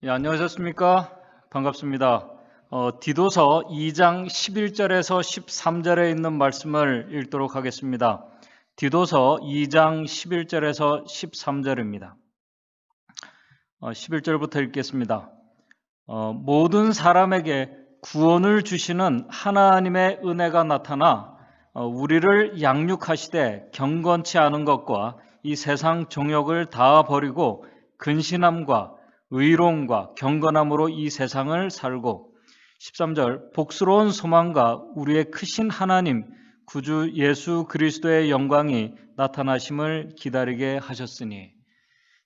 예, 안녕하셨습니까? 반갑습니다. 디도서 2장 11절에서 13절에 있는 말씀을 읽도록 하겠습니다. 디도서 2장 11절에서 13절입니다. 11절부터 읽겠습니다. 모든 사람에게 구원을 주시는 하나님의 은혜가 나타나 우리를 양육하시되 경건치 않은 것과 이 세상 정욕을 다 버리고 근신함과 의로움과 경건함으로 이 세상을 살고 13절 복스러운 소망과 우리의 크신 하나님 구주 예수 그리스도의 영광이 나타나심을 기다리게 하셨으니.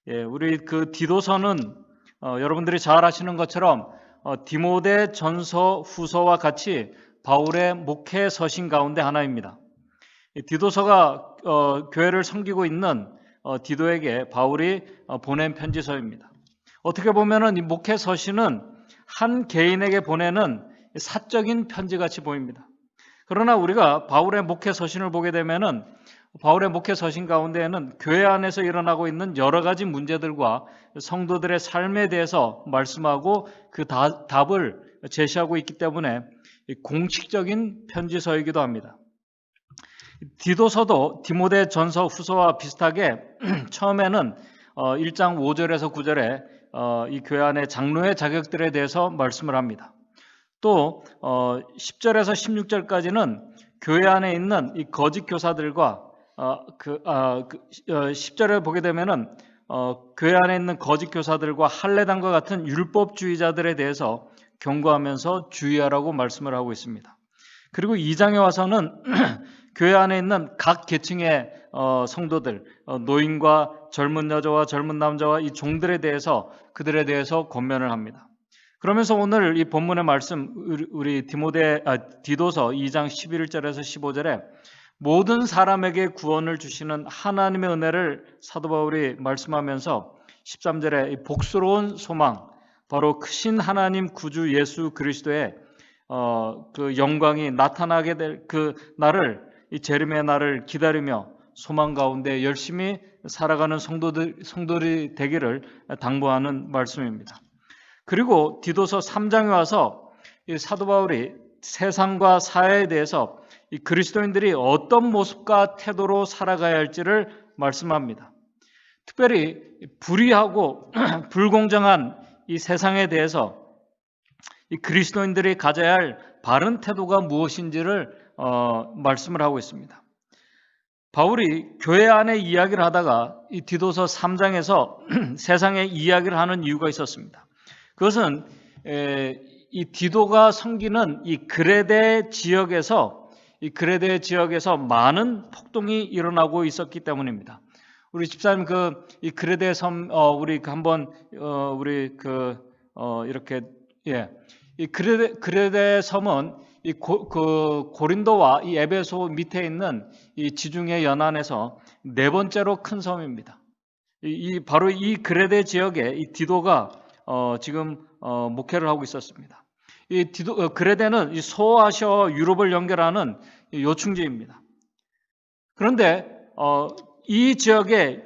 예, 우리 그 디도서는 여러분들이 잘 아시는 것처럼 디모데 전서 후서와 같이 바울의 목회 서신 가운데 하나입니다. 디도서가 교회를 섬기고 있는 디도에게 바울이 보낸 편지서입니다. 어떻게 보면은 이 목회 서신은 한 개인에게 보내는 사적인 편지같이 보입니다. 그러나 우리가 바울의 목회 서신을 보게 되면은 바울의 목회 서신 가운데에는 교회 안에서 일어나고 있는 여러 가지 문제들과 성도들의 삶에 대해서 말씀하고 그 답을 제시하고 있기 때문에 공식적인 편지서이기도 합니다. 디도서도 디모데 전서 후서와 비슷하게 처음에는 1장 5절에서 9절에 이 교회 안의 장로의 자격들에 대해서 말씀을 합니다. 또 10절에서 16절까지는 교회 안에 있는 이 거짓 교사들과 10절에 보게 되면은 교회 안에 있는 거짓 교사들과 할례당과 같은 율법주의자들에 대해서 경고하면서 주의하라고 말씀을 하고 있습니다. 그리고 2장에 와서는 교회 안에 있는 각 계층의 성도들, 노인과 젊은 여자와 젊은 남자와 이 종들에 대해서 그들에 대해서 권면을 합니다. 그러면서 오늘 이 본문의 말씀 우리 디도서 2장 11절에서 15절에 모든 사람에게 구원을 주시는 하나님의 은혜를 사도 바울이 말씀하면서 13절에 복스러운 소망, 바로 크신 하나님 구주 예수 그리스도의 그 영광이 나타나게 될 그 날을, 이 재림의 날을 기다리며 소망 가운데 열심히 살아가는 성도들이 되기를 당부하는 말씀입니다. 그리고 디도서 3장에 와서 이 사도 바울이 세상과 사회에 대해서 이 그리스도인들이 어떤 모습과 태도로 살아가야 할지를 말씀합니다. 특별히 불의하고 불공정한 이 세상에 대해서 이 그리스도인들이 가져야 할 바른 태도가 무엇인지를 말씀을 하고 있습니다. 바울이 교회 안에 이야기를 하다가 이 디도서 3장에서 세상의 이야기를 하는 이유가 있었습니다. 그것은 이 디도가 섬기는 이 그레데 지역에서 많은 폭동이 일어나고 있었기 때문입니다. 우리 집사님 이 그레데 섬 우리 한번 이렇게 이 그레데 섬은 이 고린도와 이 에베소 밑에 있는 이 지중해 연안에서 네 번째로 큰 섬입니다. 바로 이 그레데 지역에 이 디도가 지금 목회를 하고 있었습니다. 이 그레데는 이 소아시아와 유럽을 연결하는 요충지입니다. 그런데 이 지역에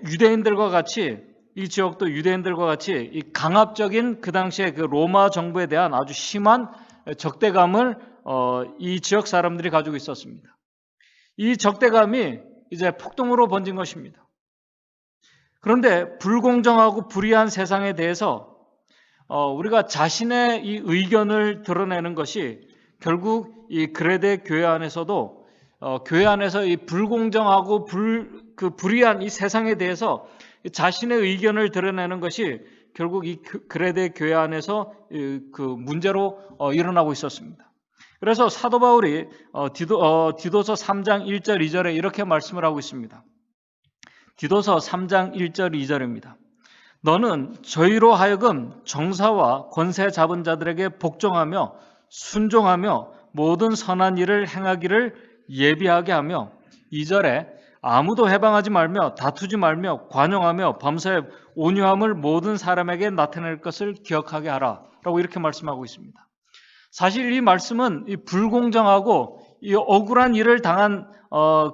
이 지역도 유대인들과 같이 이 강압적인 그 당시에 그 로마 정부에 대한 아주 심한 적대감을 이 지역 사람들이 가지고 있었습니다. 이 적대감이 이제 폭동으로 번진 것입니다. 그런데 불공정하고 불의한 세상에 대해서 우리가 자신의 이 의견을 드러내는 것이 결국 이 그레데 교회 안에서도 교회 안에서 이 불공정하고 불의한 이 세상에 대해서 자신의 의견을 드러내는 것이 결국 이 그레데 교회 안에서 그 문제로 일어나고 있었습니다. 그래서 사도 바울이 디도서 3장 1절 2절에 이렇게 말씀을 하고 있습니다. 디도서 3장 1절 2절입니다. 너는 저희로 하여금 정사와 권세 잡은 자들에게 복종하며 순종하며 모든 선한 일을 행하기를 예비하게 하며 2절에 아무도 해방하지 말며 다투지 말며 관용하며 범사에 온유함을 모든 사람에게 나타낼 것을 기억하게 하라 라고 이렇게 말씀하고 있습니다. 사실 이 말씀은 이 불공정하고 이 억울한 일을 당한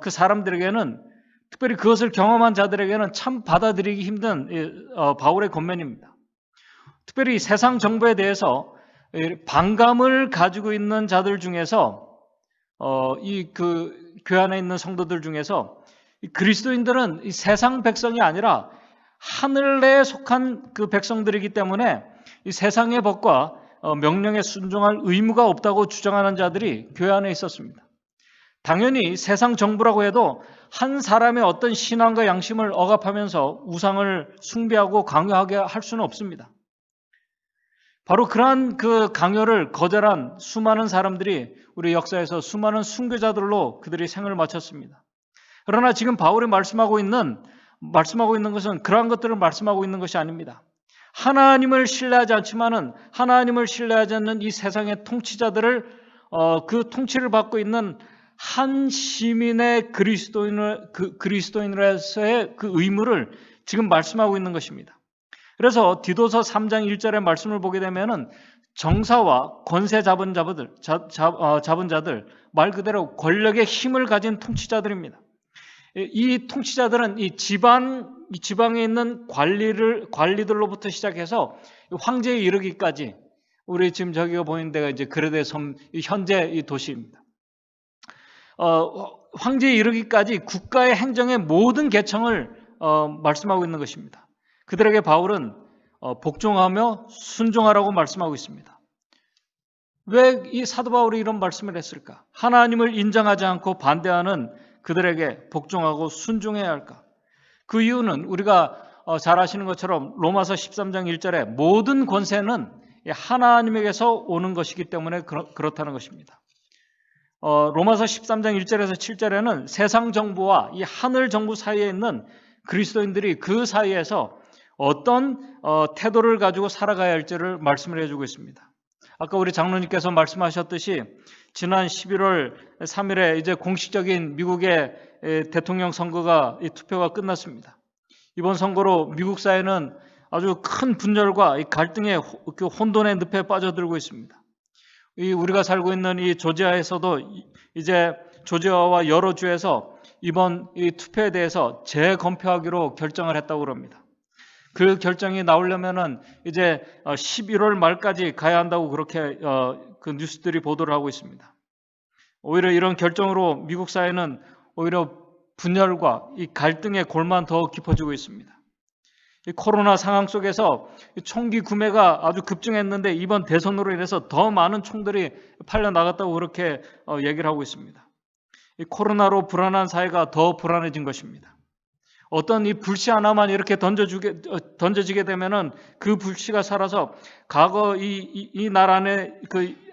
그 사람들에게는, 특별히 그것을 경험한 자들에게는 참 받아들이기 힘든 바울의 권면입니다. 특별히 세상 정부에 대해서 반감을 가지고 있는 자들 중에서 교회 안에 있는 성도들 중에서 그리스도인들은 이 세상 백성이 아니라 하늘에 속한 그 백성들이기 때문에 이 세상의 법과 명령에 순종할 의무가 없다고 주장하는 자들이 교회 안에 있었습니다. 당연히 세상 정부라고 해도 한 사람의 어떤 신앙과 양심을 억압하면서 우상을 숭배하고 강요하게 할 수는 없습니다. 바로 그러한 그 강요를 거절한 수많은 사람들이 우리 역사에서 수많은 순교자들로 그들이 생을 마쳤습니다. 그러나 지금 바울이 말씀하고 있는 것은 그러한 것들을 말씀하고 있는 것이 아닙니다. 하나님을 신뢰하지 않지만은 하나님을 신뢰하지 않는 이 세상의 통치자들을 그 통치를 받고 있는 한 시민의 그리스도인으로서의 그 의무를 지금 말씀하고 있는 것입니다. 그래서 디도서 3장 1절의 말씀을 보게 되면은 정사와 권세 잡은 자들, 말 그대로 권력의 힘을 가진 통치자들입니다. 이 통치자들은 이 지방에 있는 관리들로부터 시작해서 황제에 이르기까지, 우리 지금 저기가 보이는 데가 이제 그레데 섬, 현재 이 도시입니다. 황제에 이르기까지 국가의 행정의 모든 계층을 말씀하고 있는 것입니다. 그들에게 바울은 복종하며 순종하라고 말씀하고 있습니다. 왜 이 사도 바울이 이런 말씀을 했을까? 하나님을 인정하지 않고 반대하는 그들에게 복종하고 순종해야 할까? 그 이유는 우리가 잘 아시는 것처럼 로마서 13장 1절에 모든 권세는 하나님에게서 오는 것이기 때문에 그렇다는 것입니다. 로마서 13장 1절에서 7절에는 세상 정부와 이 하늘 정부 사이에 있는 그리스도인들이 그 사이에서 어떤 태도를 가지고 살아가야 할지를 말씀을 해주고 있습니다. 아까 우리 장로님께서 말씀하셨듯이 지난 11월 3일에 이제 공식적인 미국의 대통령 선거가 투표가 끝났습니다. 이번 선거로 미국 사회는 아주 큰 분열과 갈등의 혼돈의 늪에 빠져들고 있습니다. 우리가 살고 있는 이 조지아에서도 이제 조지아와 여러 주에서 이번 이 투표에 대해서 재검표하기로 결정을 했다고 그럽니다. 그 결정이 나오려면은 이제 11월 말까지 가야 한다고 그렇게 그 뉴스들이 보도를 하고 있습니다. 오히려 이런 결정으로 미국 사회는 오히려 분열과 이 갈등의 골만 더 깊어지고 있습니다. 이 코로나 상황 속에서 총기 구매가 아주 급증했는데 이번 대선으로 인해서 더 많은 총들이 팔려 나갔다고 그렇게 얘기를 하고 있습니다. 이 코로나로 불안한 사회가 더 불안해진 것입니다. 어떤 이 불씨 하나만 이렇게 던져지게 되면은 그 불씨가 살아서 과거 이 나라 안에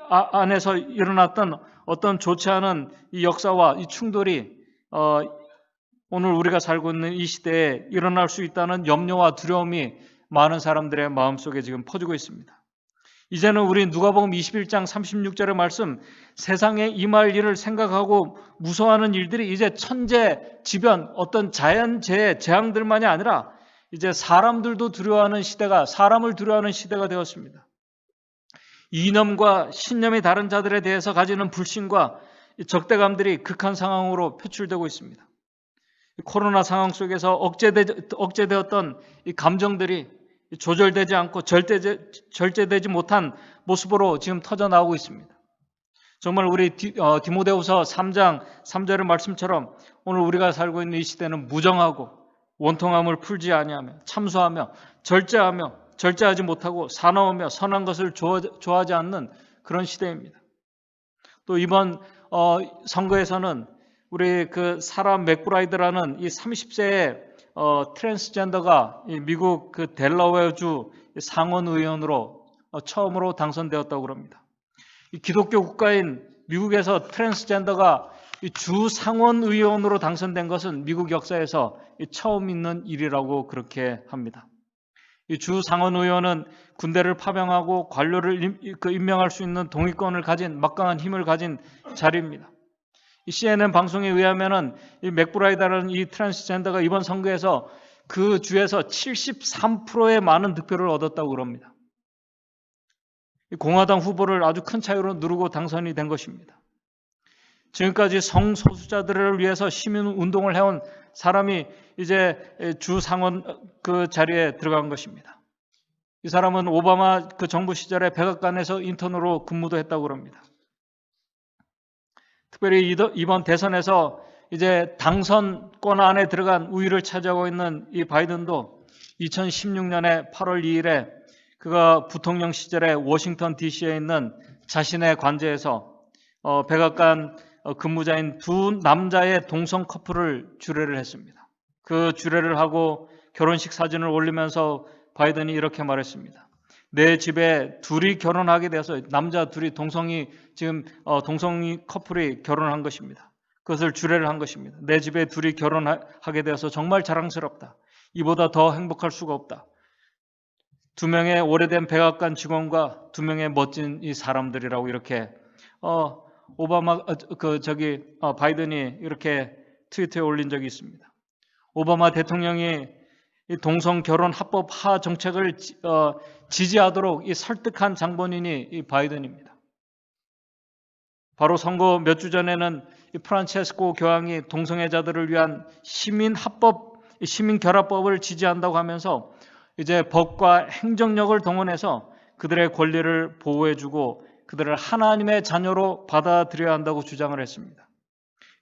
안에서 일어났던 어떤 좋지 않은 이 역사와 이 충돌이 오늘 우리가 살고 있는 이 시대에 일어날 수 있다는 염려와 두려움이 많은 사람들의 마음속에 지금 퍼지고 있습니다. 이제는 우리 누가복음 21장 36절의 말씀, 세상에 임할 일을 생각하고 무서워하는 일들이 이제 천재지변, 어떤 자연재해, 재앙들만이 아니라 이제 사람들도 두려워하는 시대가, 사람을 두려워하는 시대가 되었습니다. 이념과 신념이 다른 자들에 대해서 가지는 불신과 적대감들이 극한 상황으로 표출되고 있습니다. 코로나 상황 속에서 억제되었던 이 감정들이 조절되지 않고 절제되지 못한 모습으로 지금 터져나오고 있습니다. 정말 우리 디모데후서 3장 3절의 말씀처럼 오늘 우리가 살고 있는 이 시대는 무정하고 원통함을 풀지 아니하며 참소하며 절제하지 못하고 사나우며 선한 것을 좋아하지 않는 그런 시대입니다. 또 이번 선거에서는 우리 그 사라 맥브라이드라는 이 30세의 트랜스젠더가 미국 그 델러웨어주 상원 의원으로 처음으로 당선되었다고 합니다. 이 기독교 국가인 미국에서 트랜스젠더가 주 상원 의원으로 당선된 것은 미국 역사에서 처음 있는 일이라고 그렇게 합니다. 이 주 상원 의원은 군대를 파병하고 관료를 임명할 수 있는 동의권을 가진 막강한 힘을 가진 자리입니다. 이 CNN 방송에 의하면은 이 맥브라이드라는 이 트랜스젠더가 이번 선거에서 그 주에서 73%의 많은 득표를 얻었다고 그럽니다. 공화당 후보를 아주 큰 차이로 누르고 당선이 된 것입니다. 지금까지 성소수자들을 위해서 시민 운동을 해온 사람이 이제 주 상원 그 자리에 들어간 것입니다. 이 사람은 오바마 그 정부 시절에 백악관에서 인턴으로 근무도 했다고 그럽니다. 특별히 이번 대선에서 이제 당선권 안에 들어간 우위를 차지하고 있는 이 바이든도 2016년에 8월 2일에 그가 부통령 시절에 워싱턴 DC에 있는 자신의 관저에서 백악관 근무자인 두 남자의 동성 커플을 주례를 했습니다. 그 주례를 하고 결혼식 사진을 올리면서 바이든이 이렇게 말했습니다. 내 집에 둘이 결혼하게 되어서 남자 둘이 동성이 커플이 결혼한 것입니다. 그것을 주례를 한 것입니다. 내 집에 둘이 결혼하게 되어서 정말 자랑스럽다. 이보다 더 행복할 수가 없다. 두 명의 오래된 백악관 직원과 두 명의 멋진 이 사람들이라고 이렇게 바이든이 이렇게 트위터에 올린 적이 있습니다. 오바마 대통령이 이 동성 결혼 합법 하 정책을 지지하도록 이 설득한 장본인이 이 바이든입니다. 바로 선거 몇 주 전에는 이 프란체스코 교황이 동성애자들을 위한 시민 결합법을 지지한다고 하면서 이제 법과 행정력을 동원해서 그들의 권리를 보호해주고 그들을 하나님의 자녀로 받아들여야 한다고 주장을 했습니다.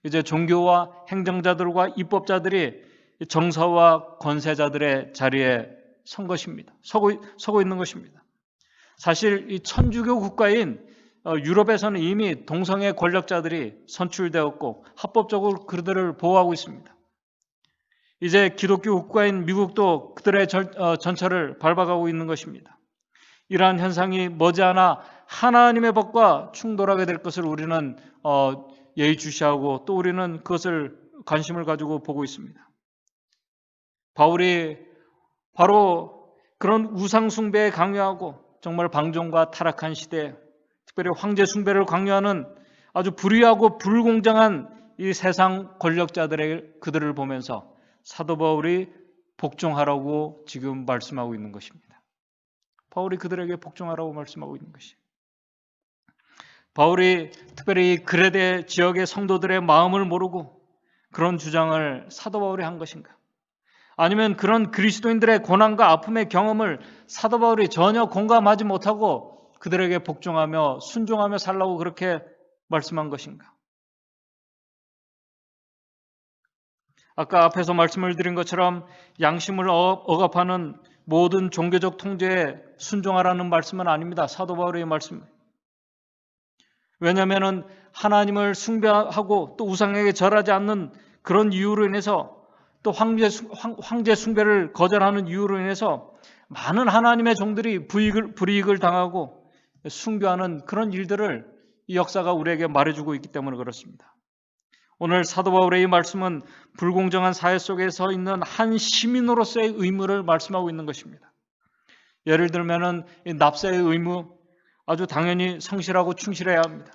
이제 종교와 행정자들과 입법자들이 정사와 권세자들의 자리에 서고 있는 것입니다. 사실 이 천주교 국가인 유럽에서는 이미 동성애 권력자들이 선출되었고 합법적으로 그들을 보호하고 있습니다. 이제 기독교 국가인 미국도 그들의 전철을 밟아가고 있는 것입니다. 이러한 현상이 머지않아 하나님의 법과 충돌하게 될 것을 우리는 예의주시하고 또 우리는 그것을 관심을 가지고 보고 있습니다. 바울이 바로 그런 우상 숭배에 강요하고 정말 방종과 타락한 시대에 특별히 황제 숭배를 강요하는 아주 불의하고 불공정한 이 세상 권력자들의 그들을 보면서 사도 바울이 복종하라고 지금 말씀하고 있는 것입니다. 바울이 그들에게 복종하라고 말씀하고 있는 것이에요. 바울이 특별히 그레데 지역의 성도들의 마음을 모르고 그런 주장을 사도 바울이 한 것인가? 아니면 그런 그리스도인들의 고난과 아픔의 경험을 사도 바울이 전혀 공감하지 못하고 그들에게 복종하며 순종하며 살라고 그렇게 말씀한 것인가? 아까 앞에서 말씀을 드린 것처럼 양심을 억압하는 모든 종교적 통제에 순종하라는 말씀은 아닙니다. 사도 바울의 말씀. 왜냐하면 하나님을 숭배하고 또 우상에게 절하지 않는 그런 이유로 인해서 또 황제 숭배를 거절하는 이유로 인해서 많은 하나님의 종들이 불이익을 당하고 숭배하는 그런 일들을 이 역사가 우리에게 말해주고 있기 때문에 그렇습니다. 오늘 사도 바울의 이 말씀은 불공정한 사회 속에 서 있는 한 시민으로서의 의무를 말씀하고 있는 것입니다. 예를 들면은 납세의 의무 아주 당연히 성실하고 충실해야 합니다.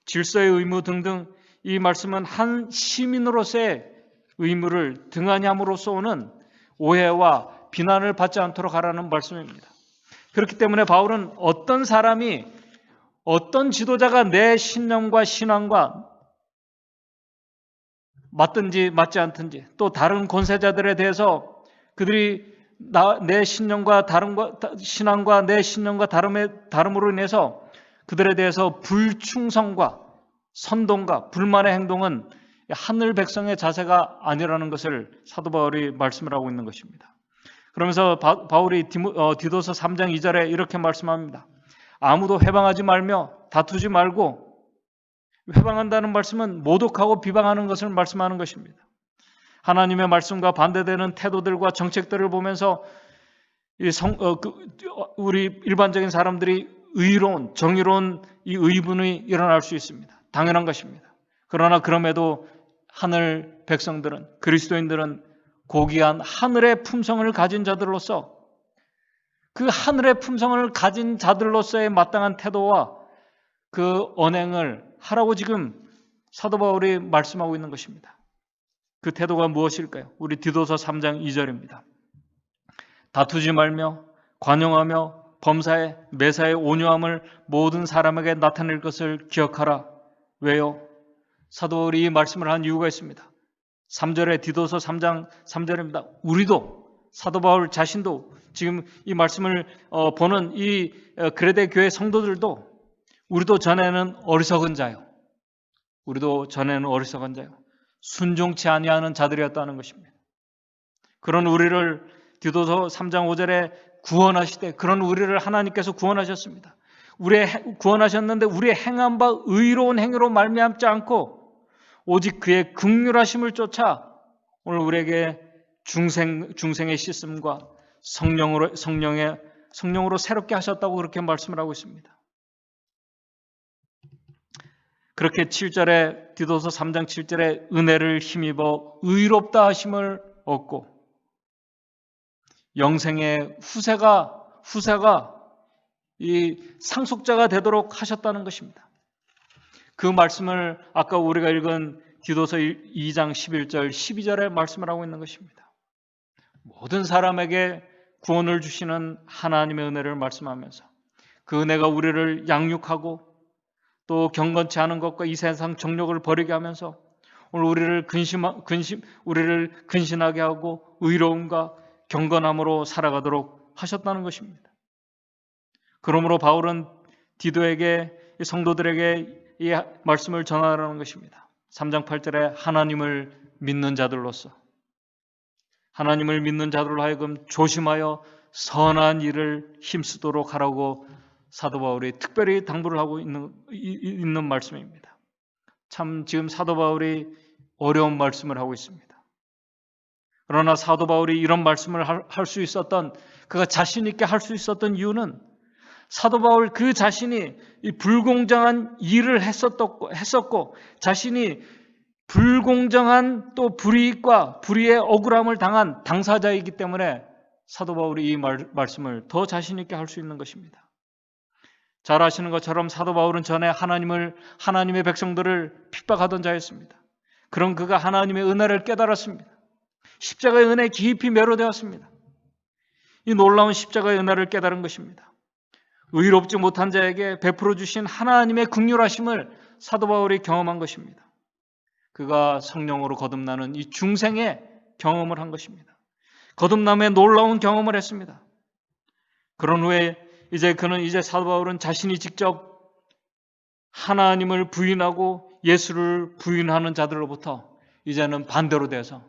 질서의 의무 등등 이 말씀은 한 시민으로서의 의무를 등한히 함으로써 오는 오해와 비난을 받지 않도록 하라는 말씀입니다. 그렇기 때문에 바울은 어떤 사람이 어떤 지도자가 내 신념과 신앙과 맞든지 맞지 않든지 또 다른 권세자들에 대해서 그들이 내 신념과 신앙과 내 신념과 다름으로 인해서 그들에 대해서 불충성과 선동과 불만의 행동은 하늘 백성의 자세가 아니라는 것을 사도 바울이 말씀을 하고 있는 것입니다. 그러면서 바울이 디도서 3장 2절에 이렇게 말씀합니다. 아무도 회방하지 말며 다투지 말고 회방한다는 말씀은 모독하고 비방하는 것을 말씀하는 것입니다. 하나님의 말씀과 반대되는 태도들과 정책들을 보면서 우리 일반적인 사람들이 정의로운 이 의분이 일어날 수 있습니다. 당연한 것입니다. 그러나 그럼에도 하늘 백성들은 그리스도인들은 고귀한 하늘의 품성을 가진 자들로서 그 하늘의 품성을 가진 자들로서의 마땅한 태도와 그 언행을 하라고 지금 사도 바울이 말씀하고 있는 것입니다. 그 태도가 무엇일까요? 우리 디도서 3장 2절입니다. 다투지 말며 관용하며 범사에 매사에 온유함을 모든 사람에게 나타낼 것을 기억하라. 왜요? 사도 바울이 이 말씀을 한 이유가 있습니다. 3절에 디도서 3장 3절입니다. 우리도 사도 바울 자신도 지금 이 말씀을 보는 이 그레데 교회 성도들도 우리도 전에는 어리석은 자요. 우리도 전에는 어리석은 자요. 순종치 아니하는 자들이었다는 것입니다. 그런 우리를 디도서 3장 5절에 구원하시되 그런 우리를 하나님께서 구원하셨습니다. 구원하셨는데 우리의 행한 바 의로운 행위로 말미암지 않고 오직 그의 긍휼하심을 쫓아 오늘 우리에게 중생의 씻음과 성령으로 새롭게 하셨다고 그렇게 말씀을 하고 있습니다. 그렇게 7절에 디도서 3장 7절에 은혜를 힘입어 의롭다 하심을 얻고 영생의 후세가 이 상속자가 되도록 하셨다는 것입니다. 그 말씀을 아까 우리가 읽은 디도서 2장 11절 12절에 말씀을 하고 있는 것입니다. 모든 사람에게 구원을 주시는 하나님의 은혜를 말씀하면서 그 은혜가 우리를 양육하고 또 경건치 않은 것과 이 세상 정욕을 버리게 하면서 오늘 우리를 근신하게 하고 의로움과 경건함으로 살아가도록 하셨다는 것입니다. 그러므로 바울은 디도에게 성도들에게 이 말씀을 전하라는 것입니다. 3장 8절에 하나님을 믿는 자들로 하여금 조심하여 선한 일을 힘쓰도록 하라고 사도 바울이 특별히 당부를 하고 있는 말씀입니다. 참 지금 사도 바울이 어려운 말씀을 하고 있습니다. 그러나 사도 바울이 이런 말씀을 할 수 있었던, 그가 자신 있게 할 수 있었던 이유는 사도 바울 그 자신이 이 불공정한 일을 했었고 자신이 불공정한 또 불이익과 불의의 억울함을 당한 당사자이기 때문에 사도 바울이 이 말씀을 더 자신 있게 할 수 있는 것입니다. 잘 아시는 것처럼 사도 바울은 전에 하나님의 백성들을 핍박하던 자였습니다. 그런 그가 하나님의 은혜를 깨달았습니다. 십자가의 은혜에 깊이 매료되었습니다. 이 놀라운 십자가의 은혜를 깨달은 것입니다. 의롭지 못한 자에게 베풀어 주신 하나님의 긍휼하심을 사도 바울이 경험한 것입니다. 그가 성령으로 거듭나는 이 중생의 경험을 한 것입니다. 거듭남의 놀라운 경험을 했습니다. 그런 후에 그는 사도 바울은 자신이 직접 하나님을 부인하고 예수를 부인하는 자들로부터 이제는 반대로 돼서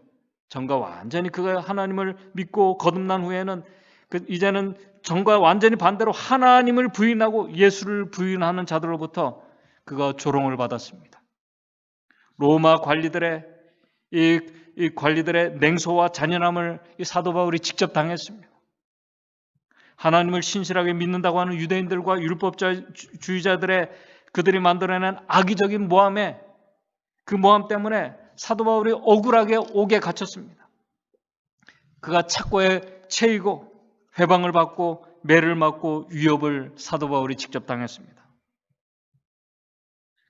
전과 완전히 그가 하나님을 믿고 거듭난 후에는 이제는 전과 완전히 반대로 하나님을 부인하고 예수를 부인하는 자들로부터 그가 조롱을 받았습니다. 로마 관리들의 이 관리들의 냉소와 잔인함을 이 사도 바울이 직접 당했습니다. 하나님을 신실하게 믿는다고 하는 유대인들과 율법주의자들의 그들이 만들어낸 악의적인 모함에 그 모함 때문에 사도 바울이 억울하게 옥에 갇혔습니다. 그가 착고에 채이고 회방을 받고 매를 맞고 위협을 사도 바울이 직접 당했습니다.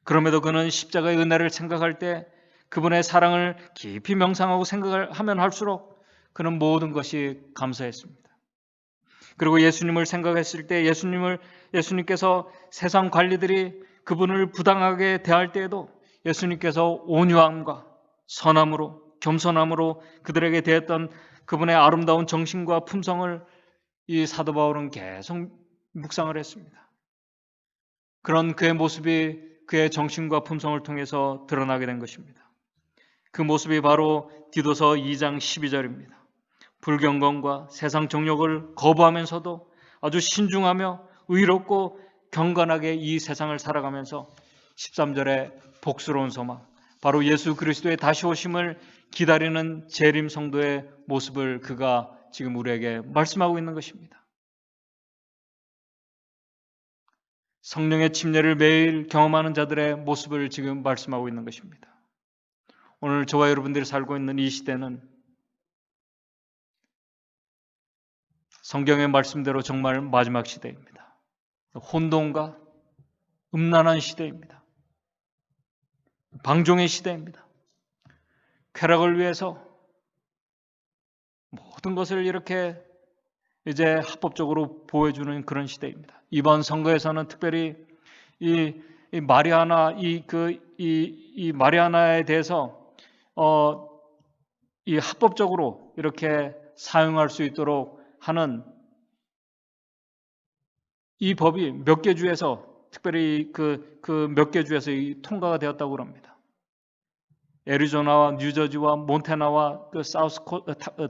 그럼에도 그는 십자가의 은혜를 생각할 때 그분의 사랑을 깊이 명상하고 생각을 하면 할수록 그는 모든 것이 감사했습니다. 그리고 예수님을 생각했을 때 예수님께서 세상 관리들이 그분을 부당하게 대할 때에도 예수님께서 온유함과 선함으로 겸손함으로 그들에게 대했던 그분의 아름다운 정신과 품성을 이 사도 바울은 계속 묵상을 했습니다. 그런 그의 모습이 그의 정신과 품성을 통해서 드러나게 된 것입니다. 그 모습이 바로 디도서 2장 12절입니다. 불경건과 세상 정욕을 거부하면서도 아주 신중하며 의롭고 경건하게 이 세상을 살아가면서 13절에 복스러운 소망, 바로 예수 그리스도의 다시 오심을 기다리는 재림 성도의 모습을 그가 지금 우리에게 말씀하고 있는 것입니다. 성령의 침례를 매일 경험하는 자들의 모습을 지금 말씀하고 있는 것입니다. 오늘 저와 여러분들이 살고 있는 이 시대는 성경의 말씀대로 정말 마지막 시대입니다. 혼돈과 음란한 시대입니다. 방종의 시대입니다. 쾌락을 위해서 모든 것을 이렇게 이제 합법적으로 보여주는 그런 시대입니다. 이번 선거에서는 특별히 이 마리아나 이 마리아나에 대해서 이 합법적으로 이렇게 사용할 수 있도록 하는 이 법이 몇 개 주에서 특별히 그 몇 개 주에서 통과가 되었다고 합니다. 애리조나와 뉴저지와 몬태나와 그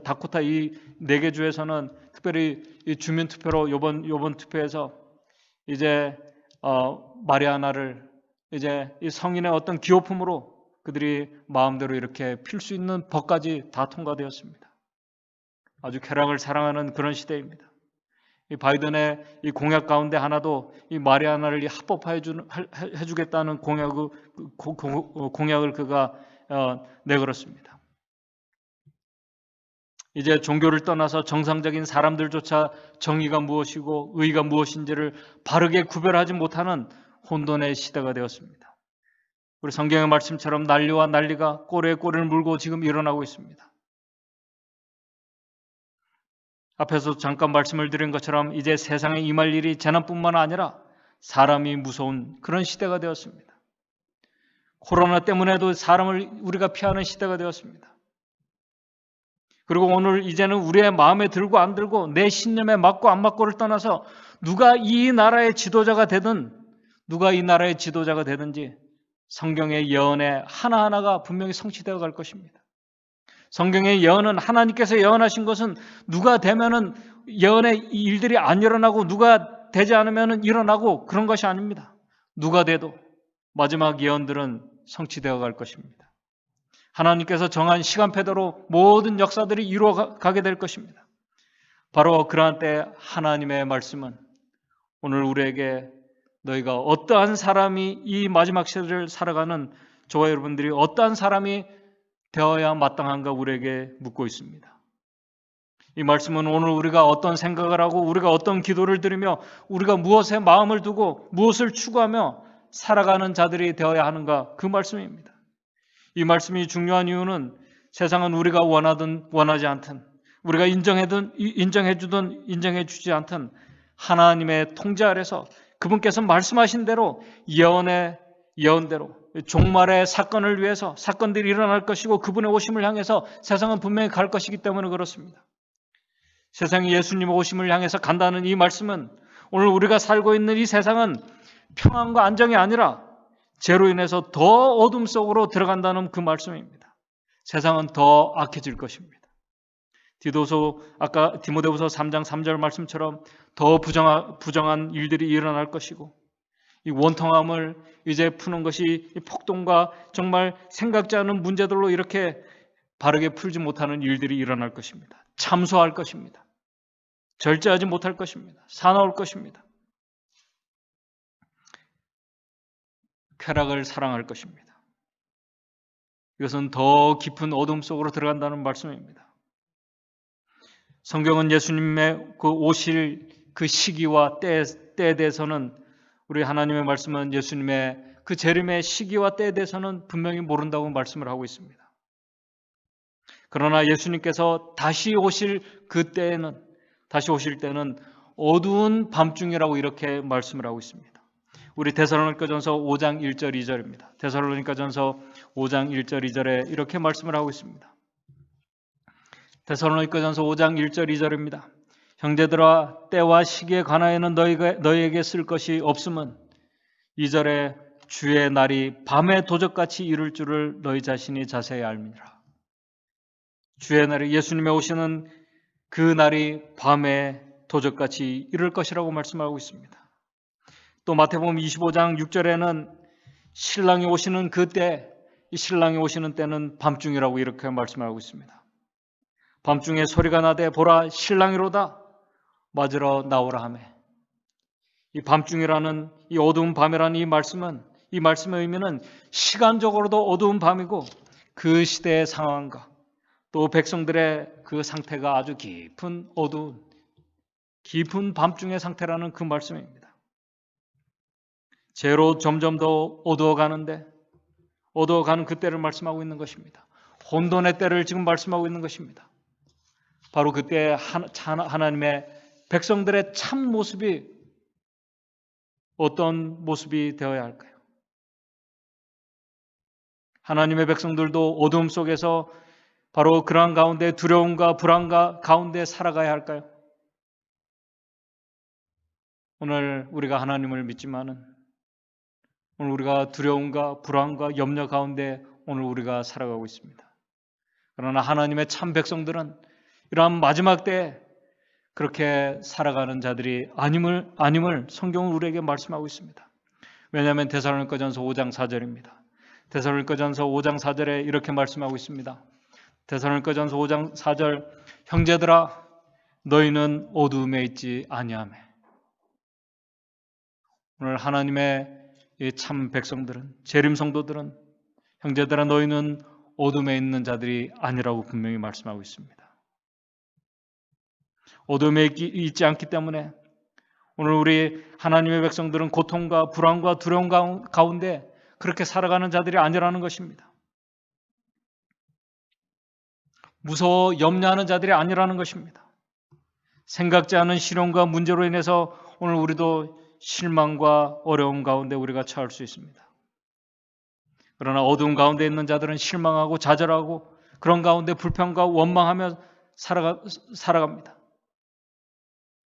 다코타 이 네 개 주에서는 특별히 이 주민 투표로 요번 투표에서 이제 마리아나를 이제 이 성인의 어떤 기호품으로 그들이 마음대로 이렇게 필 수 있는 법까지 다 통과되었습니다. 아주 쾌락을 사랑하는 그런 시대입니다. 이 바이든의 이 공약 가운데 하나도 이 마리아나를 합법화해주겠다는 공약을 그가 내걸었습니다. 이제 종교를 떠나서 정상적인 사람들조차 정의가 무엇이고 의가 무엇인지를 바르게 구별하지 못하는 혼돈의 시대가 되었습니다. 우리 성경의 말씀처럼 난리와 난리가 꼬리에 꼬리를 물고 지금 일어나고 있습니다. 앞에서 잠깐 말씀을 드린 것처럼 이제 세상에 임할 일이 재난뿐만 아니라 사람이 무서운 그런 시대가 되었습니다. 코로나 때문에도 사람을 우리가 피하는 시대가 되었습니다. 그리고 오늘 이제는 우리의 마음에 들고 안 들고 내 신념에 맞고 안 맞고를 떠나서 누가 이 나라의 지도자가 되든 누가 이 나라의 지도자가 되든지 성경의 예언의 하나하나가 분명히 성취되어 갈 것입니다. 성경의 예언은 하나님께서 예언하신 것은 누가 되면은 예언의 일들이 안 일어나고 누가 되지 않으면은 일어나고 그런 것이 아닙니다. 누가 돼도 마지막 예언들은 성취되어 갈 것입니다. 하나님께서 정한 시간표대로 모든 역사들이 이루어가게 될 것입니다. 바로 그러한 때 하나님의 말씀은 오늘 우리에게 너희가 어떠한 사람이 이 마지막 시대를 살아가는 저와 여러분들이 어떠한 사람이 되어야 마땅한가 우리에게 묻고 있습니다. 이 말씀은 오늘 우리가 어떤 생각을 하고 우리가 어떤 기도를 드리며 우리가 무엇에 마음을 두고 무엇을 추구하며 살아가는 자들이 되어야 하는가 그 말씀입니다. 이 말씀이 중요한 이유는 세상은 우리가 원하든 원하지 않든 우리가 인정해주든 인정해주지 않든 하나님의 통제 아래서 그분께서 말씀하신 대로 예언대로 종말의 사건을 위해서 사건들이 일어날 것이고 그분의 오심을 향해서 세상은 분명히 갈 것이기 때문에 그렇습니다. 세상이 예수님의 오심을 향해서 간다는 이 말씀은 오늘 우리가 살고 있는 이 세상은 평안과 안정이 아니라 죄로 인해서 더 어둠 속으로 들어간다는 그 말씀입니다. 세상은 더 악해질 것입니다. 아까 디모데후서 3장 3절 말씀처럼 더 부정한 일들이 일어날 것이고 이 원통함을 이제 푸는 것이 폭동과 정말 생각지 않은 문제들로 이렇게 바르게 풀지 못하는 일들이 일어날 것입니다. 참소할 것입니다. 절제하지 못할 것입니다. 사나울 것입니다. 쾌락을 사랑할 것입니다. 이것은 더 깊은 어둠 속으로 들어간다는 말씀입니다. 성경은 예수님의 그 오실 그 시기와 때에 대해서는 우리 하나님의 말씀은 예수님의 그 재림의 시기와 때에 대해서는 분명히 모른다고 말씀을 하고 있습니다. 그러나 예수님께서 다시 오실 때는 어두운 밤중이라고 이렇게 말씀을 하고 있습니다. 우리 데살로니가전서 5장 1절 2절입니다. 데살로니가전서 5장 1절 2절에 이렇게 말씀을 하고 있습니다. 데살로니가전서 5장 1절 2절입니다. 형제들아 때와 시기에 관하여는 너희에게 쓸 것이 없음은 2절에 주의 날이 밤에 도적같이 이룰 줄을 너희 자신이 자세히 알미라. 주의 날이 예수님의 오시는 그 날이 밤에 도적같이 이룰 것이라고 말씀하고 있습니다. 또 마태복음 25장 6절에는 신랑이 오시는 그때, 이 신랑이 오시는 때는 밤중이라고 이렇게 말씀하고 있습니다. 밤중에 소리가 나되 보라 신랑이로다 맞으러 나오라 하매. 이 밤중이라는 이 어두운 밤이라는 이 말씀의 의미는 시간적으로도 어두운 밤이고 그 시대의 상황과 또 백성들의 그 상태가 아주 깊은 밤중의 상태라는 그 말씀입니다. 죄로 점점 더 어두워가는 그때를 말씀하고 있는 것입니다. 혼돈의 때를 지금 말씀하고 있는 것입니다. 바로 그때 하나님의 백성들의 참 모습이 어떤 모습이 되어야 할까요? 하나님의 백성들도 어둠 속에서 바로 그러한 가운데 두려움과 불안과 가운데 살아가야 할까요? 오늘 우리가 하나님을 믿지만은 오늘 우리가 두려움과 불안과 염려 가운데 오늘 우리가 살아가고 있습니다. 그러나 하나님의 참 백성들은 이러한 마지막 때에 그렇게 살아가는 자들이 아님을 성경은 우리에게 말씀하고 있습니다. 왜냐하면 데살로니가전서 5장 4절입니다. 데살로니가전서 5장 4절에 이렇게 말씀하고 있습니다. 데살로니가전서 5장 4절 형제들아 너희는 어두움에 있지 아니하매. 오늘 하나님의 이 참 백성들은 재림 성도들은 형제들아 너희는 어둠에 있는 자들이 아니라고 분명히 말씀하고 있습니다. 어둠에 있지 않기 때문에 오늘 우리 하나님의 백성들은 고통과 불안과 두려움 가운데 그렇게 살아가는 자들이 아니라는 것입니다. 무서워 염려하는 자들이 아니라는 것입니다. 생각지 않은 시련과 문제로 인해서 오늘 우리도 실망과 어려움 가운데 우리가 처할 수 있습니다. 그러나 어두운 가운데 있는 자들은 실망하고 좌절하고 그런 가운데 불평과 원망하며 살아갑니다.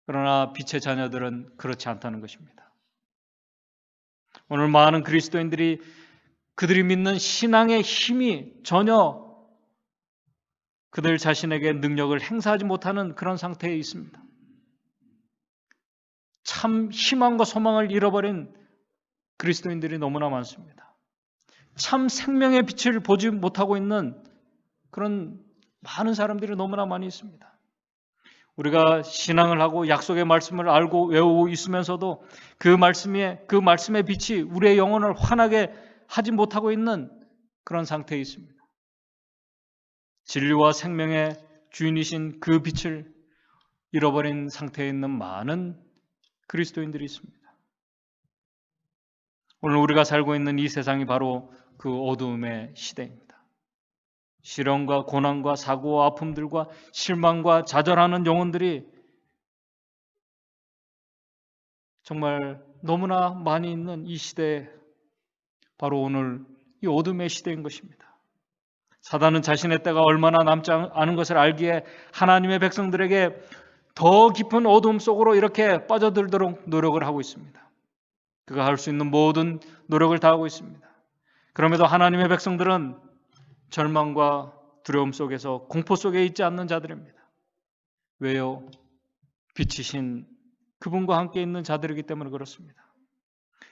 그러나 빛의 자녀들은 그렇지 않다는 것입니다. 오늘 많은 그리스도인들이 그들이 믿는 신앙의 힘이 전혀 그들 자신에게 능력을 행사하지 못하는 그런 상태에 있습니다. 참 희망과 소망을 잃어버린 그리스도인들이 너무나 많습니다. 참 생명의 빛을 보지 못하고 있는 그런 많은 사람들이 너무나 많이 있습니다. 우리가 신앙을 하고 약속의 말씀을 알고 외우고 있으면서도 그 말씀의 빛이 우리의 영혼을 환하게 하지 못하고 있는 그런 상태에 있습니다. 진리와 생명의 주인이신 그 빛을 잃어버린 상태에 있는 많은 그리스도인들이 있습니다. 오늘 우리가 살고 있는 이 세상이 바로 그 어두움의 시대입니다. 시련과 고난과 사고와 아픔들과 실망과 좌절하는 영혼들이 정말 너무나 많이 있는 이 시대에 바로 오늘 이 어둠의 시대인 것입니다. 사단은 자신의 때가 얼마나 남지 않은 것을 알기에 하나님의 백성들에게 더 깊은 어둠 속으로 이렇게 빠져들도록 노력을 하고 있습니다. 그가 할 수 있는 모든 노력을 다하고 있습니다. 그럼에도 하나님의 백성들은 절망과 두려움 속에서 공포 속에 있지 않는 자들입니다. 왜요? 빛이신 그분과 함께 있는 자들이기 때문에 그렇습니다.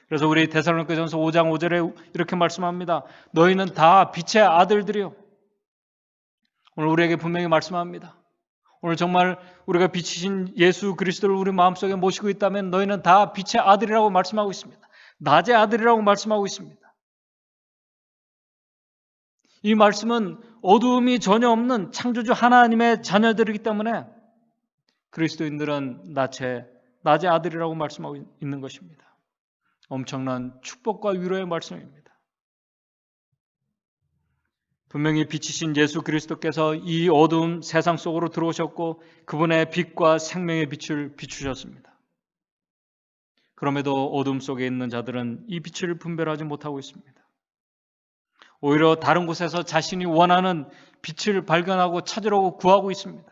그래서 우리 데살로니가전서 5장 5절에 이렇게 말씀합니다. 너희는 다 빛의 아들들이요. 오늘 우리에게 분명히 말씀합니다. 오늘 정말 우리가 빛이신 예수 그리스도를 우리 마음속에 모시고 있다면 너희는 다 빛의 아들이라고 말씀하고 있습니다. 낮의 아들이라고 말씀하고 있습니다. 이 말씀은 어두움이 전혀 없는 창조주 하나님의 자녀들이기 때문에 그리스도인들은 낮의 아들이라고 말씀하고 있는 것입니다. 엄청난 축복과 위로의 말씀입니다. 분명히 빛이신 예수 그리스도께서 이 어두운 세상 속으로 들어오셨고 그분의 빛과 생명의 빛을 비추셨습니다. 그럼에도 어둠 속에 있는 자들은 이 빛을 분별하지 못하고 있습니다. 오히려 다른 곳에서 자신이 원하는 빛을 발견하고 찾으려고 구하고 있습니다.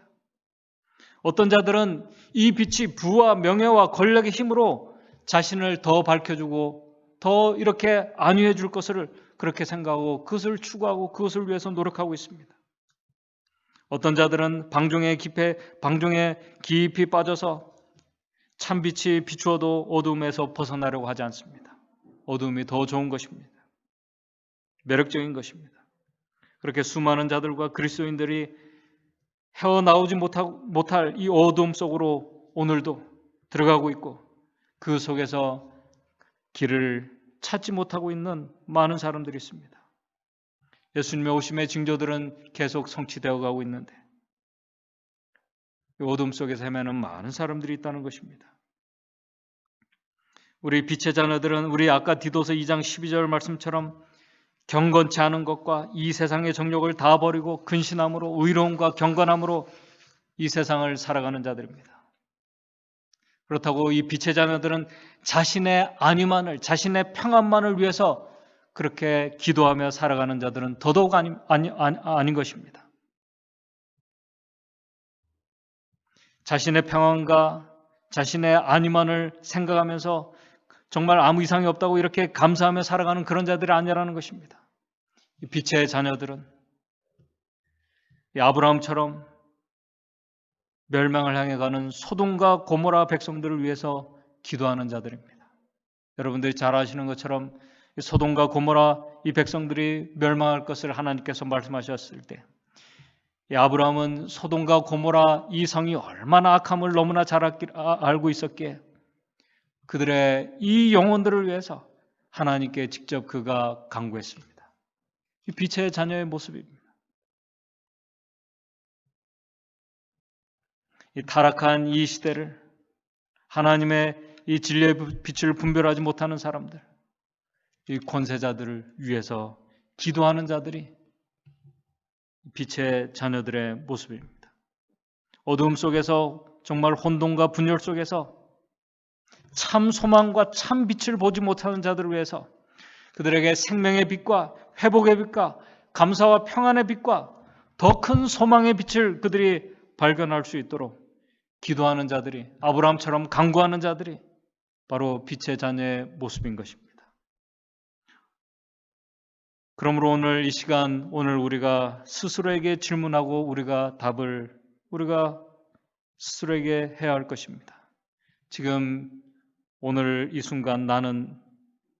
어떤 자들은 이 빛이 부와 명예와 권력의 힘으로 자신을 더 밝혀주고 더 이렇게 안위해 줄 것을 그렇게 생각하고 그것을 추구하고 그것을 위해서 노력하고 있습니다. 어떤 자들은 방종에 깊이 빠져서 참빛이 비추어도 어둠에서 벗어나려고 하지 않습니다. 어둠이 더 좋은 것입니다. 매력적인 것입니다. 그렇게 수많은 자들과 그리스도인들이 헤어나오지 못할 이 어둠 속으로 오늘도 들어가고 있고 그 속에서 길을 찾지 못하고 있는 많은 사람들이 있습니다. 예수님의 오심의 징조들은 계속 성취되어 가고 있는데 이 어둠 속에서 헤매는 많은 사람들이 있다는 것입니다. 우리 빛의 자녀들은 우리 아까 디도서 2장 12절 말씀처럼 경건치 않은 것과 이 세상의 정욕을 다 버리고 근신함으로 의로움과 경건함으로 이 세상을 살아가는 자들입니다. 그렇다고 이 빛의 자녀들은 자신의 안위만을, 자신의 평안만을 위해서 그렇게 기도하며 살아가는 자들은 더더욱 아닌 것입니다. 자신의 평안과 자신의 안위만을 생각하면서 정말 아무 이상이 없다고 이렇게 감사하며 살아가는 그런 자들이 아니라는 것입니다. 이 빛의 자녀들은 이 아브라함처럼 멸망을 향해 가는 소돔과 고모라 백성들을 위해서 기도하는 자들입니다. 여러분들이 잘 아시는 것처럼 소돔과 고모라 이 백성들이 멸망할 것을 하나님께서 말씀하셨을 때 이 아브라함은 소돔과 고모라 이 성이 얼마나 악함을 너무나 잘 알고 있었기에 그들의 이 영혼들을 위해서 하나님께 직접 그가 간구했습니다. 이 빛의 자녀의 모습입니다. 이 타락한 이 시대를 하나님의 이 진리의 빛을 분별하지 못하는 사람들, 이 권세자들을 위해서 기도하는 자들이 빛의 자녀들의 모습입니다. 어두움 속에서 정말 혼돈과 분열 속에서 참 소망과 참 빛을 보지 못하는 자들을 위해서 그들에게 생명의 빛과 회복의 빛과 감사와 평안의 빛과 더 큰 소망의 빛을 그들이 발견할 수 있도록 기도하는 자들이, 아브라함처럼 간구하는 자들이 바로 빛의 자녀의 모습인 것입니다. 그러므로 오늘 이 시간, 오늘 우리가 스스로에게 질문하고 우리가 답을 우리가 스스로에게 해야 할 것입니다. 지금 오늘 이 순간 나는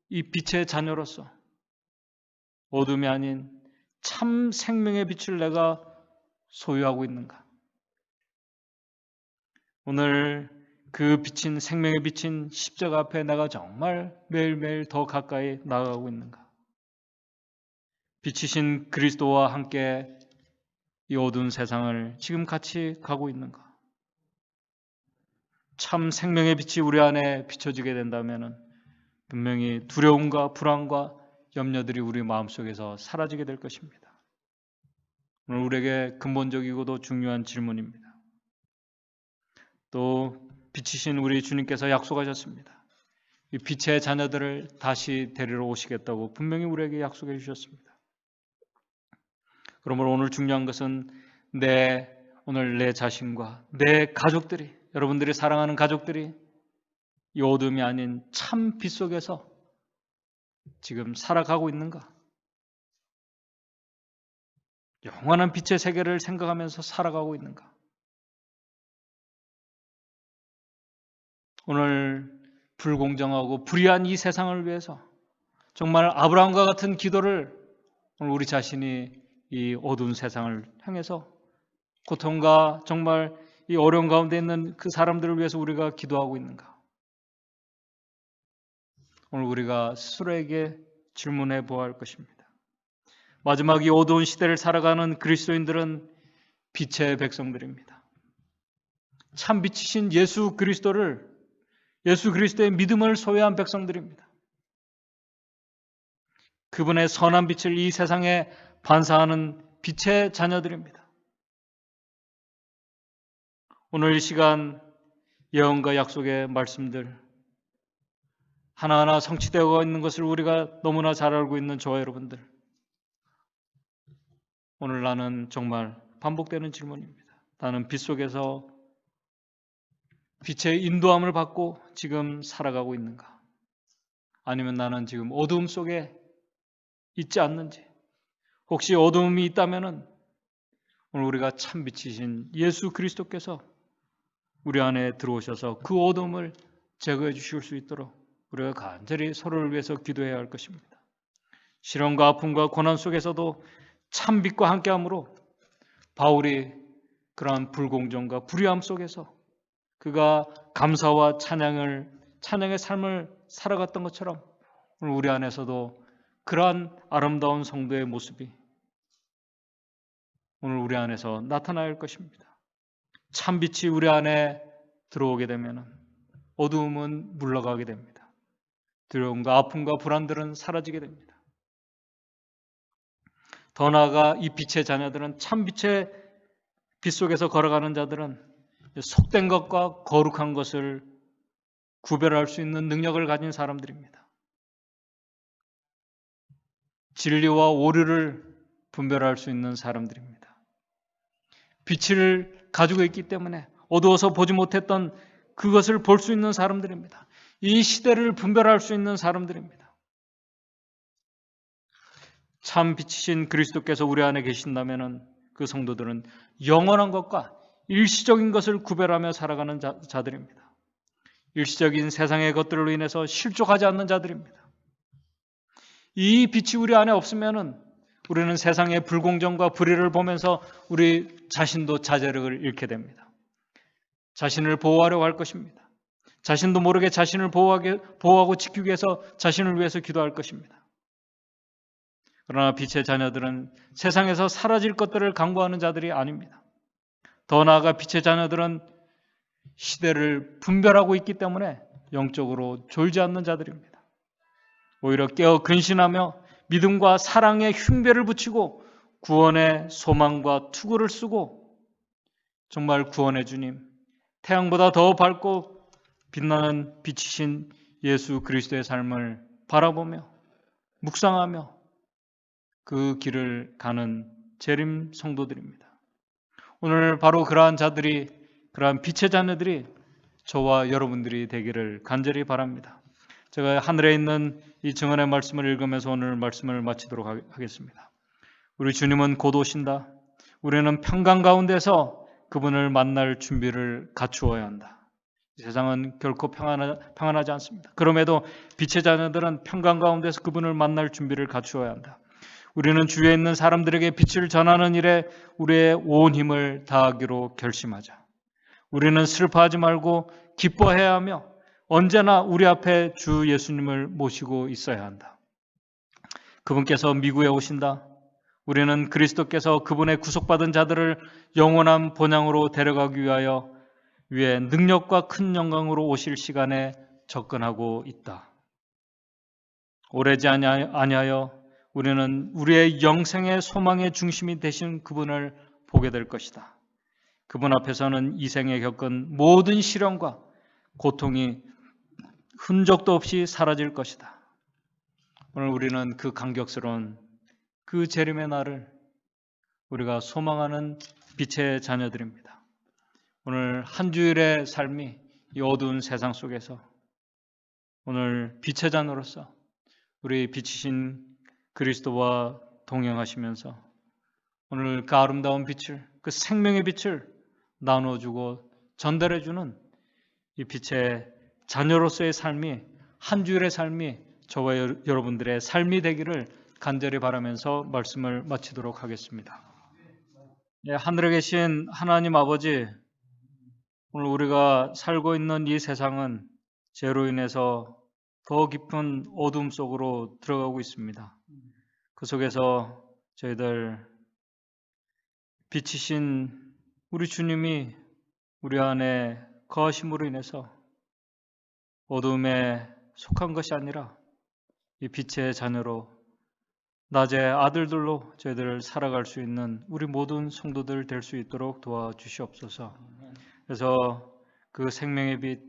이 빛의 자녀로서 어둠이 아닌 참 생명의 빛을 내가 소유하고 있는가? 오늘 그 빛인 생명의 빛인 십자가 앞에 내가 정말 매일매일 더 가까이 나아가고 있는가? 빛이신 그리스도와 함께 이 어두운 세상을 지금 같이 가고 있는가? 참 생명의 빛이 우리 안에 비춰지게 된다면 분명히 두려움과 불안과 염려들이 우리 마음속에서 사라지게 될 것입니다. 오늘 우리에게 근본적이고도 중요한 질문입니다. 또 빛이신 우리 주님께서 약속하셨습니다. 이 빛의 자녀들을 다시 데리러 오시겠다고 분명히 우리에게 약속해 주셨습니다. 그러므로 오늘 중요한 것은 오늘 내 자신과 내 가족들이, 여러분들이 사랑하는 가족들이 이 어둠이 아닌 참 빛 속에서 지금 살아가고 있는가? 영원한 빛의 세계를 생각하면서 살아가고 있는가? 오늘 불공정하고 불의한 이 세상을 위해서 정말 아브라함과 같은 기도를 오늘 우리 자신이 이 어두운 세상을 향해서 고통과 정말 이 어려운 가운데 있는 그 사람들을 위해서 우리가 기도하고 있는가? 오늘 우리가 스스로에게 질문해 보아야 할 것입니다. 마지막 이 어두운 시대를 살아가는 그리스도인들은 빛의 백성들입니다. 참 빛이신 예수 그리스도의 믿음을 소유한 백성들입니다. 그분의 선한 빛을 이 세상에 반사하는 빛의 자녀들입니다. 오늘 이 시간 예언과 약속의 말씀들 하나하나 성취되어 있는 것을 우리가 너무나 잘 알고 있는 저와 여러분들, 오늘 나는 정말 반복되는 질문입니다. 나는 빛 속에서 빛의 인도함을 받고 지금 살아가고 있는가? 아니면 나는 지금 어두움 속에 있지 않는지, 혹시 어두움이 있다면 오늘 우리가 참 빛이신 예수 그리스도께서 우리 안에 들어오셔서 그 어두움을 제거해 주실 수 있도록 우리가 간절히 서로를 위해서 기도해야 할 것입니다. 시련과 아픔과 고난 속에서도 참 빛과 함께함으로 바울이 그러한 불공정과 불의함 속에서 그가 감사와 찬양의 삶을 살아갔던 것처럼 오늘 우리 안에서도 그러한 아름다운 성도의 모습이 오늘 우리 안에서 나타날 것입니다. 참 빛이 우리 안에 들어오게 되면 어두움은 물러가게 됩니다. 두려움과 아픔과 불안들은 사라지게 됩니다. 더 나아가 이 빛의 자녀들은 참 빛의 빛 속에서 걸어가는 자들은 속된 것과 거룩한 것을 구별할 수 있는 능력을 가진 사람들입니다. 진리와 오류를 분별할 수 있는 사람들입니다. 빛을 가지고 있기 때문에 어두워서 보지 못했던 그것을 볼 수 있는 사람들입니다. 이 시대를 분별할 수 있는 사람들입니다. 참 빛이신 그리스도께서 우리 안에 계신다면 그 성도들은 영원한 것과 일시적인 것을 구별하며 살아가는 자들입니다. 일시적인 세상의 것들로 인해서 실족하지 않는 자들입니다. 이 빛이 우리 안에 없으면 우리는 세상의 불공정과 불의를 보면서 우리 자신도 자제력을 잃게 됩니다. 자신을 보호하려고 할 것입니다. 자신도 모르게 자신을 보호하고 지키기 위해서 자신을 위해서 기도할 것입니다. 그러나 빛의 자녀들은 세상에서 사라질 것들을 강구하는 자들이 아닙니다. 더 나아가 빛의 자녀들은 시대를 분별하고 있기 때문에 영적으로 졸지 않는 자들입니다. 오히려 깨어 근신하며 믿음과 사랑의 흉배를 붙이고 구원의 소망과 투구를 쓰고 정말 구원의 주님, 태양보다 더 밝고 빛나는 빛이신 예수 그리스도의 삶을 바라보며 묵상하며 그 길을 가는 재림 성도들입니다. 오늘 바로 그러한 자들이, 그러한 빛의 자녀들이 저와 여러분들이 되기를 간절히 바랍니다. 제가 하늘에 있는 이 증언의 말씀을 읽으면서 오늘 말씀을 마치도록 하겠습니다. 우리 주님은 곧 오신다. 우리는 평강 가운데서 그분을 만날 준비를 갖추어야 한다. 이 세상은 결코 평안하지 않습니다. 그럼에도 빛의 자녀들은 평강 가운데서 그분을 만날 준비를 갖추어야 한다. 우리는 주위에 있는 사람들에게 빛을 전하는 일에 우리의 온 힘을 다하기로 결심하자. 우리는 슬퍼하지 말고 기뻐해야 하며 언제나 우리 앞에 주 예수님을 모시고 있어야 한다. 그분께서 미국에 오신다. 우리는 그리스도께서 그분의 구속받은 자들을 영원한 본향으로 데려가기 위해 능력과 큰 영광으로 오실 시간에 접근하고 있다. 오래지 아니하여 우리는 우리의 영생의 소망의 중심이 되신 그분을 보게 될 것이다. 그분 앞에서는 이 생에 겪은 모든 시련과 고통이 흔적도 없이 사라질 것이다. 오늘 우리는 그 감격스러운 그 재림의 날을 우리가 소망하는 빛의 자녀들입니다. 오늘 한 주일의 삶이 이 어두운 세상 속에서 오늘 빛의 자녀로서 우리 빛이신 그리스도와 동행하시면서 오늘 그 아름다운 빛을, 그 생명의 빛을 나눠주고 전달해주는 이 빛의 자녀로서의 삶이, 한 주일의 삶이 저와 여러분들의 삶이 되기를 간절히 바라면서 말씀을 마치도록 하겠습니다. 하늘에 계신 하나님 아버지, 오늘 우리가 살고 있는 이 세상은 죄로 인해서 더 깊은 어둠 속으로 들어가고 있습니다. 그 속에서 저희들 빛이신 우리 주님이 우리 안에 거하심으로 인해서 어둠에 속한 것이 아니라 이 빛의 자녀로 낮의 아들들로 저희들을 살아갈 수 있는 우리 모든 성도들 될 수 있도록 도와주시옵소서. 그래서 그 생명의 빛,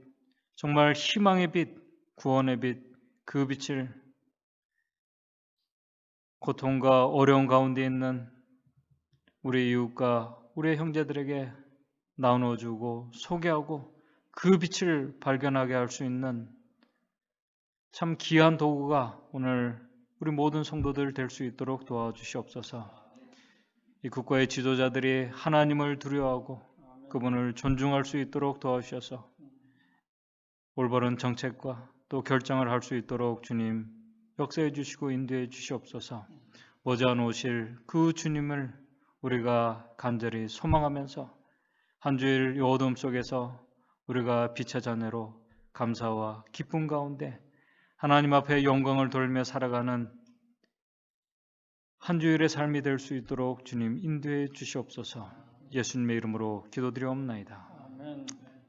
정말 희망의 빛, 구원의 빛, 그 빛을 고통과 어려움 가운데 있는 우리 이웃과 우리의 형제들에게 나눠주고 소개하고 그 빛을 발견하게 할 수 있는 참 귀한 도구가 오늘 우리 모든 성도들 될 수 있도록 도와주시옵소서. 이 국가의 지도자들이 하나님을 두려워하고 그분을 존중할 수 있도록 도와주셔서 올바른 정책과 또 결정을 할 수 있도록 주님 역사해 주시고 인도해 주시옵소서. 머지않아 오실 그 주님을 우리가 간절히 소망하면서 한 주일 이 어둠 속에서 우리가 빛의 자녀로 감사와 기쁨 가운데 하나님 앞에 영광을 돌며 살아가는 한 주일의 삶이 될 수 있도록 주님 인도해 주시옵소서. 예수님의 이름으로 기도드리옵나이다.